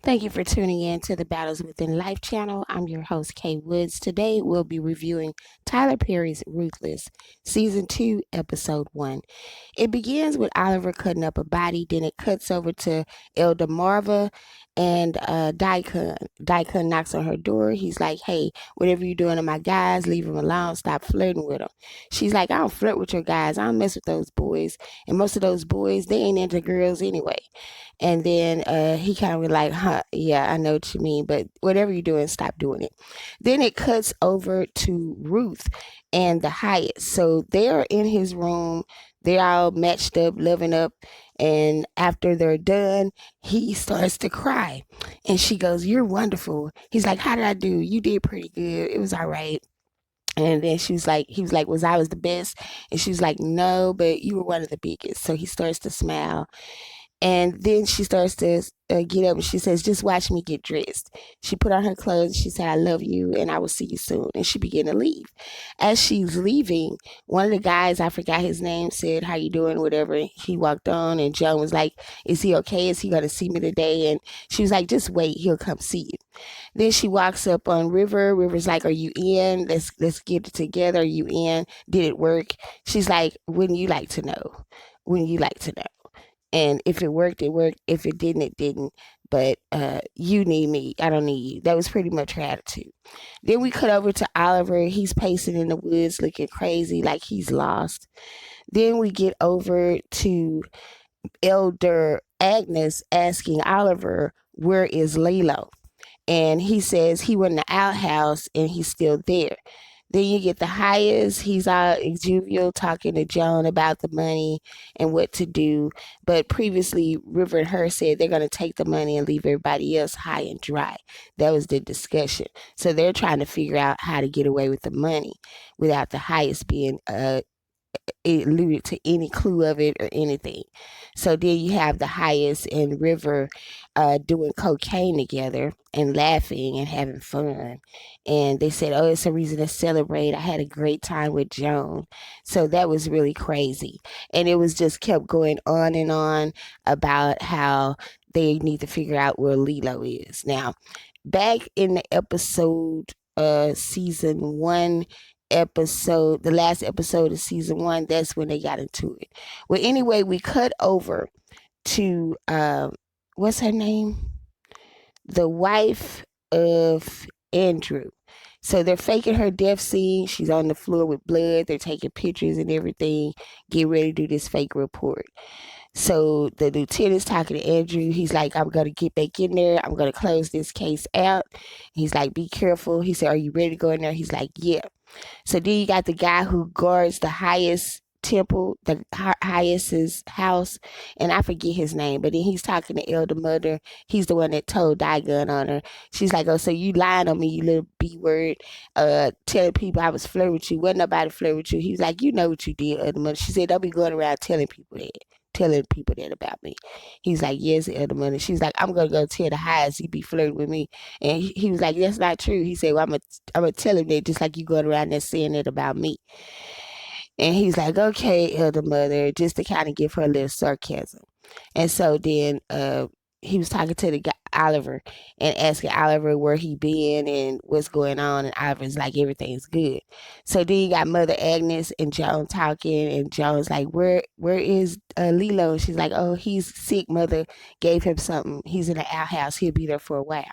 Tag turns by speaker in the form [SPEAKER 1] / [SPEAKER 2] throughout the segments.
[SPEAKER 1] Thank you for tuning in to the Battles Within Life channel. I'm your host, Kay Woods. Today we'll be reviewing Tyler Perry's Ruthless, Season 2, Episode 1. It begins with Oliver cutting up a body, then it cuts over to Elder Marva and Daikon. Daikon knocks on her door. He's like, hey, whatever you're doing to my guys, leave them alone. Stop flirting with them. She's like, I don't flirt with your guys. I don't mess with those boys. And most of those boys, they ain't into girls anyway. And then he kind of was like, huh, yeah, I know what you mean, but whatever you're doing, stop doing it. Then it cuts over to Ruth and the Hyatt. So they're in his room. They're all matched up, loving up. And after they're done, he starts to cry. And she goes, you're wonderful. He's like, how did I do? You did pretty good. It was all right. And then she was like, he was like, was I was the best? And she was like, no, but you were one of the biggest. So he starts to smile. And then she starts to get up and she says, just watch me get dressed. She put on her clothes. She said, I love you and I will see you soon. And she began to leave. As she's leaving, one of the guys, I forgot his name, said, how you doing, whatever. He walked on and Joan was like, is he okay? Is he going to see me today? And she was like, just wait. He'll come see you. Then she walks up on River. River's like, are you in? Let's get it together. Are you in? Did it work? She's like, wouldn't you like to know? Wouldn't you like to know? And if it worked, it worked. If it didn't, it didn't. But you need me. I don't need you. That was pretty much her attitude. Then we cut over to Oliver. He's pacing in the woods looking crazy, like he's lost. Then we get over to Elder Agnes asking Oliver, where is Lilo? And he says he went in the outhouse and he's still there. Then you get the highest. He's all jovial talking to Joan about the money and what to do. But previously, River and her said they're going to take the money and leave everybody else high and dry. That was the discussion. So they're trying to figure out how to get away with the money without the highest being it alluded to any clue of it or anything. So then you have the highest and River doing cocaine together and laughing and having fun. And they said, oh, it's a reason to celebrate. I had a great time with Joan. So that was really crazy. And it was just kept going on and on about how they need to figure out where Lilo is. Now, back in the episode, season one, the last episode of season one, that's when they got into it. Well, anyway, we cut over to what's her name? The wife of Andrew. So they're faking her death scene. She's on the floor with blood. They're taking pictures and everything. Get ready to do this fake report. So the lieutenant's talking to Andrew. He's like, I'm going to get back in there. I'm going to close this case out. He's like, be careful. He said, are you ready to go in there? He's like, yeah. So then you got the guy who guards the highest temple, the highest's house, and I forget his name, but then he's talking to Elder Mother. He's the one that told Digun on her. She's like, oh, so you lying on me, you little B word, telling people I was flirting with you. Wasn't nobody flirting with you. He was like, you know what you did, Elder Mother. She said, don't be going around telling people that about me. He's like, yes, Elder Mother. She's like, I'm gonna go tell the highest he be flirting with me. And he was like, that's not true. He said, well, I'm gonna tell him that just like you going around there saying it about me. And he's like, okay, Elder Mother, just to kind of give her a little sarcasm. And so then he was talking to the guy, Oliver, and asking Oliver where he been and what's going on. And Oliver's like, everything's good. So then you got Mother Agnes and Joan talking, and Joan's like, where is Lilo? And she's like, oh, he's sick. Mother gave him something. He's in the outhouse. He'll be there for a while.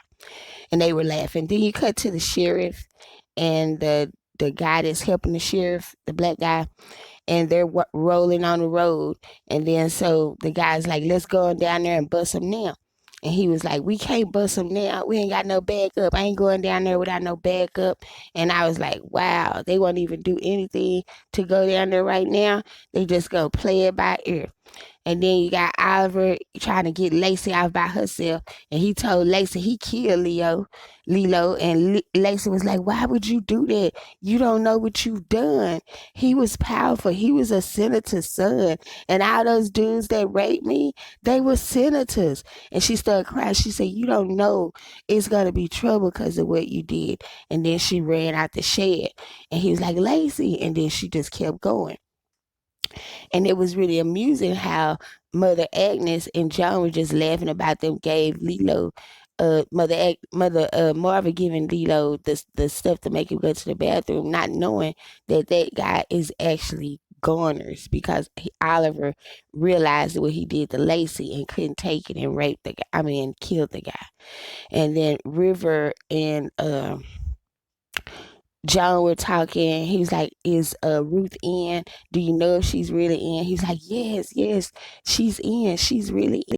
[SPEAKER 1] And they were laughing. Then you cut to the sheriff and the guy that's helping the sheriff, the black guy, and they're rolling on the road. And then so the guy's like, let's go on down there and bust them now. And he was like, we can't bust them now. We ain't got no backup. I ain't going down there without no backup. And I was like, wow, they won't even do anything to go down there right now. They just gonna play it by ear. And then you got Oliver trying to get Lacey out by herself. And he told Lacey he killed Lilo. And Lacey was like, why would you do that? You don't know what you've done. He was powerful. He was a senator's son. And all those dudes that raped me, they were senators. And she started crying. She said, you don't know it's going to be trouble because of what you did. And then she ran out the shed. And he was like, Lacey. And then she just kept going. And it was really amusing how Mother Agnes and John were just laughing about them gave Lilo mother Marvin giving Lilo the stuff to make him go to the bathroom, not knowing that that guy is actually Garner's, because Oliver realized what he did to Lacey and couldn't take it and raped the guy. I mean, killed the guy. And then River and John were talking. He was like, "Is Ruth in? Do you know if she's really in?" He's like, "Yes, yes, she's in. She's really